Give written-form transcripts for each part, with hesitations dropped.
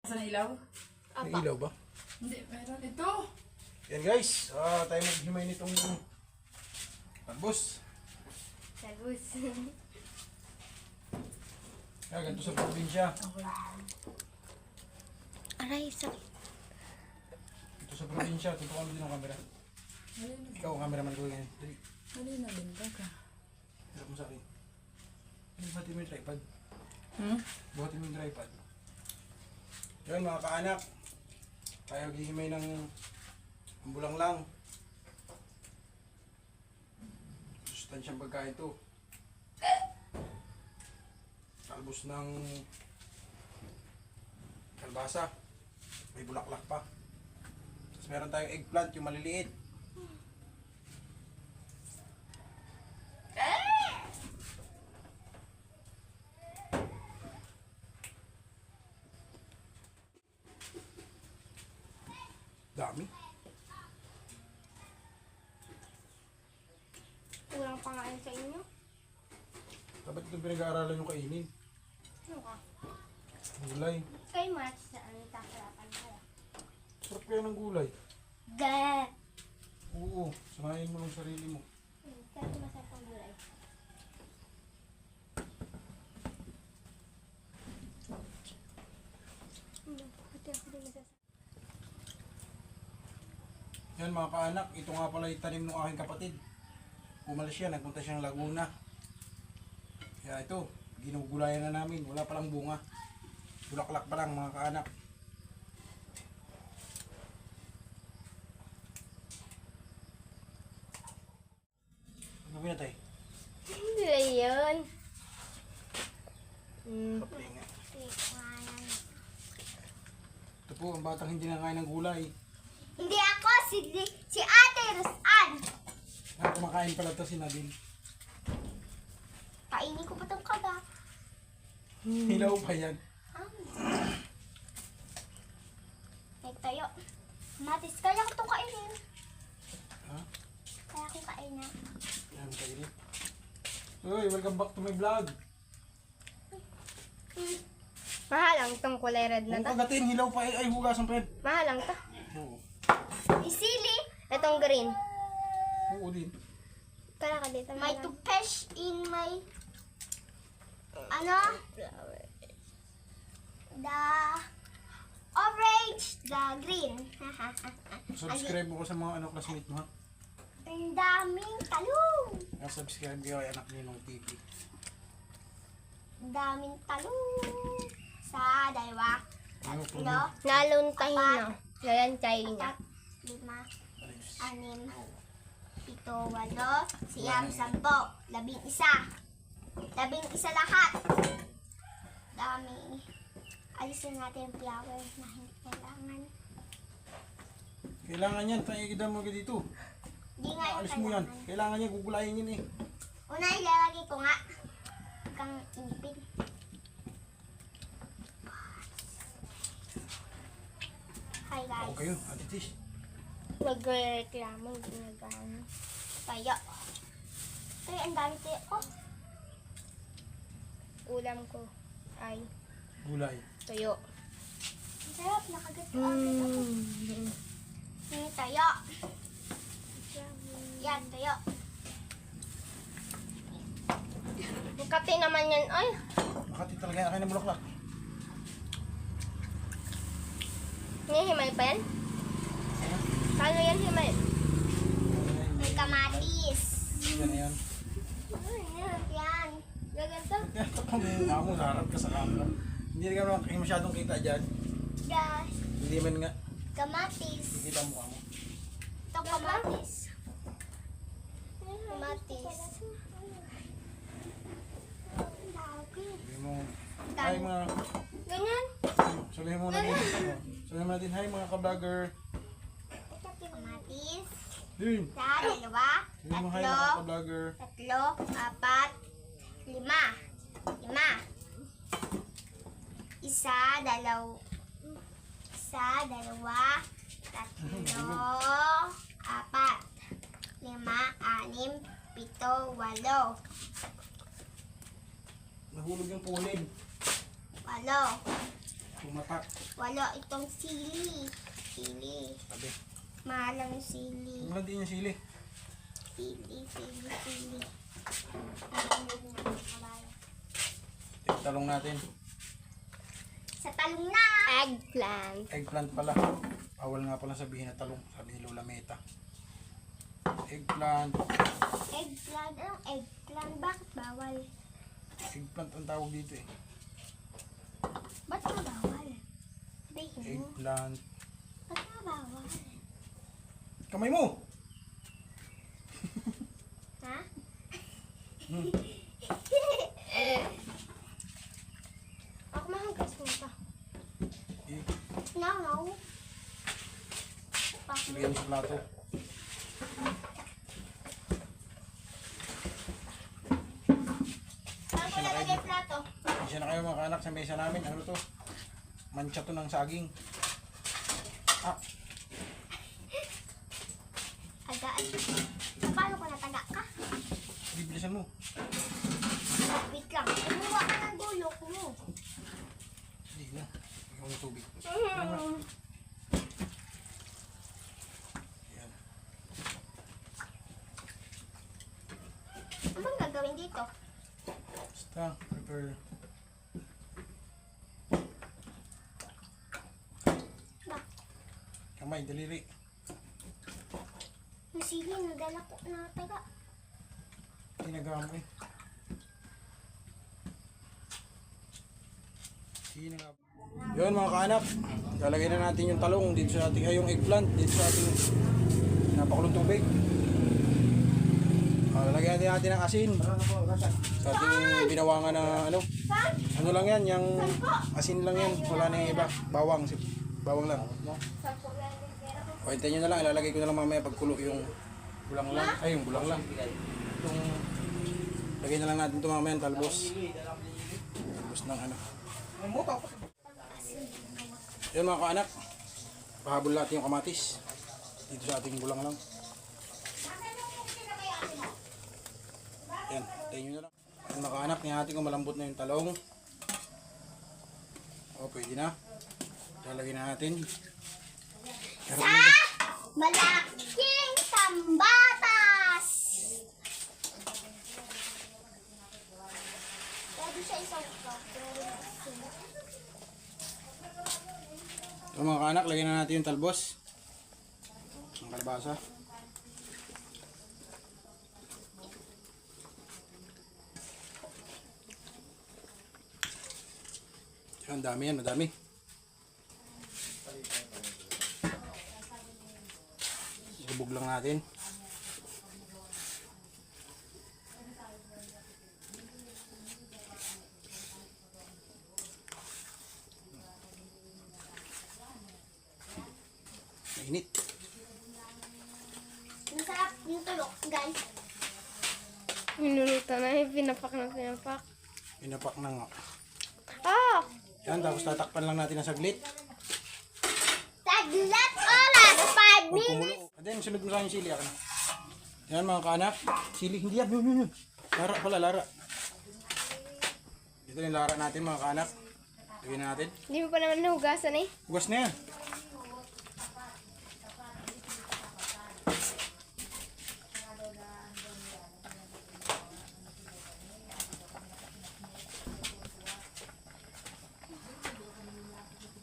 Sa ilaw? May ilaw ba? Hindi, meron ito. Yan guys, tayo maghimay nitong talbos. Talbos. Kaya ganito sa probinsya. Aray, sakit. Ito sa probinsya, tutukan mo din ang camera. Malina. Ikaw ang cameraman ko yan. Dali, Malina din ba ka? hirap mo sa akin. Buhatin mo yung tripod. Buhatin mo yung tripod. Yan mga kaanak. Tayo maghihimay ng ambulang lang. Sustansyang pagkain to. Talbos ng kalbasa. May bulaklak pa. Tapos meron tayong eggplant, yung maliliit. Dami. Kulang pa nga yun sa inyo. Dapat itong pinag-aaralan yung kainin. Ano ka? Gulay. Kayo match sa ano, takarapan ka. Sarap kaya ng gulay. Gah! Oo, sanayin mo ng sarili mo. Kaya masarap ang gulay. Pati ako din masasarap. Yan mga kaanak, ito nga pala yung tanim ng aking kapatid. Umalis siya, nagpunta siyang Laguna. Kaya ito, ginugulayan na namin, wala palang bunga. Bulaklak pa lang mga kaanak. Ano ba yun tayo? Hindi yun. Kaplinga. Ito po, ang batang hindi nakain ng gulay. Hindi ako, si Ate Rosan. Ah, kumakain pala ito si Nadine. Kainin ko pa itong kaba. Hilaw pa yan. Nagtayo. Matis, kaya ko itong kainin. Ha? Kaya ko kainin. Yan, kainin. Uy, welcome back to my vlog. Mahal ang itong kulay red na Kung to. kagatin, hilaw pa ay hugasan pa yan. Mahal ang to. Oo. Isili. Itong green. Oo din. Tara ka dito. May toothpaste in my... Ano? The orange, the green. Subscribe mo ko sa mga classmate mo ha. Ang daming talong. Subscribe kayo kay anak niyo ng TV. Ang daming talong. Sa dalawa. Ano po? Tatlo. Naluntahin Apat. na. Yan China. Apat. Lima. Anim. Pito. Walo. Siyam. Sampo. 11. 11 lahat. Dami. Alisin natin yung flower na hindi kailangan. Kailangan yan, tangigida mo ka dito. Hindi nga yung Alis mo yan. kailangan. Kailangan yan, gugulayin yan eh. Una ilalagay ko nga. Huwag kang inipin. Hi guys. Ako kayo, Ate Tish. Nagreklamo, ginagano. Tayo. Ay, ang dami tayo. Oh, Ulam ko ay Gulay. tuyo. ang sarap. Nakagat ko agad ako. Ini tayo. Yan, tayo. Makati naman yan. Ay, Makati talaga yan, akin ng bulaklak. himay pa yan? Paano yan himay? May kamatis. Yan yan. Yan. Gaganto? Ito kung mukha mo, harap ka sa camera. Hindi ka naman masyadong kita dyan. Guys, Hindi man nga, kamatis. kita ang mukha mo. Ito kamatis. Kamatis. Sabihin mo, hi mga, Ganyan? sabihin mo na din. Sabihin mo na din, hi mga ka-vlogger. Kamatis. Din. Sa dalawa. Sabihin mo, hi Tatlo. mga ka-vlogger. Tatlo, apat, lima. Lima. Isa, dalawa, tatlo, apat, lima, anim, pito, walo. Nahulog yung pulid. Walo. Tumatak. Wala itong sili. Sili. Sabi. Mahal ang sili. Wala din yung sili. Sili. Yung talong natin. Sa talong na. Eggplant. Eggplant pala. Bawal nga pala sabihin na talong. Sabi ni Lola Meta. Eggplant. Eggplant. Anong eggplant? Bakit bawal? Eggplant ang tawag dito eh. Ba't nga bawal? Sabihin mo. Eggplant. Ba't nga bawal? Kamay mo! Ha? Hmm. Ako mahugas mo pa. Eh, No. Lagyan mo sa plato. Saan ko lalagay plato? Isa na kayo mga anak sa mesa namin. Ano to? Mancha to ng saging. Ah, Tagaan. Paano ko nataga ka? bibilisan mo. Wait lang. Kumuha ka ng dulo mo. Hindi na. Ikaw ng tubig. Yan. Ano bang gagawin dito? Basta, prepare. Ba? Kamay, daliri. Sige, nadala ko na taga. Ginagawa mo eh. Ginagawa mo. Yun mga kaanak. Lalagay na natin yung talong dito sa ating, yung eggplant dito sa ating napakulong tubig. Lalagyan natin ng asin. Sa ating binawangan na ano. Ano lang yan, yung asin lang yan. Wala na yung iba. Bawang. Bawang lang. O, hintayin nyo na lang. Ilalagay ko na lang mamaya pagkulo yung bulang lang. Ay, yung bulang lang. Itong, lagay na lang natin ito mamaya yung talbos. Talbos ng ano. Yun mga kaanak. Pahabol natin yung kamatis. Dito sa ating bulang lang. Yan, hintayin nyo na lang. Yan mga kaanak, nihati ko malambot na yung talong. O, pwede na. Lalagay na natin. Malaking tambatas! Pwede siya isang So mga kaanak, lagyan na natin yung talbos. Ang kalabasa. Yan, dami yan, madami. Ibubog lang natin. Mainit. Masarap yung tulok, guys. Minuluto na eh. Pinapak na pinapak. Pinapak na nga. Ah! Yan, tapos tatakpan lang natin ng saglit. Taglat oras, 5 Huwag minutes. kumulo. And then, sunod mo sa akin yung sili. Ako na. Yan mga kaanak. Sili, hindi yan. Yun. Lara pala, lara. Ito yung lara natin mga kaanak. Lagyan na natin. Hindi mo pa naman nahugasan eh. Hugas na yan.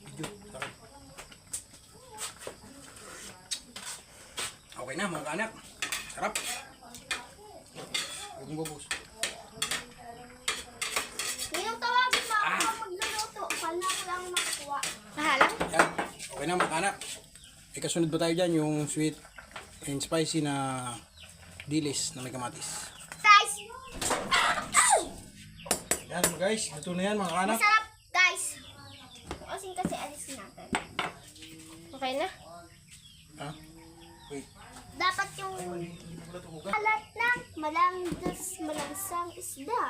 Video, sakit. Okay na mga kaanak. Sarap. Huwag mong bubos. Yung tawagin mo ako magluluto. Paano ko lang makuha? Mahala? Yan. Okay na mga kaanak. Ikasunod ba tayo dyan yung sweet and spicy na dilis na may kamatis. Guys! Yan guys, luto na yan mga kaanak. Masarap, guys. Kasi alisin natin. Okay na? Ha? Wait. Dapat yung Hindi mo pala ito hugas. alat na malanggas malansang isda.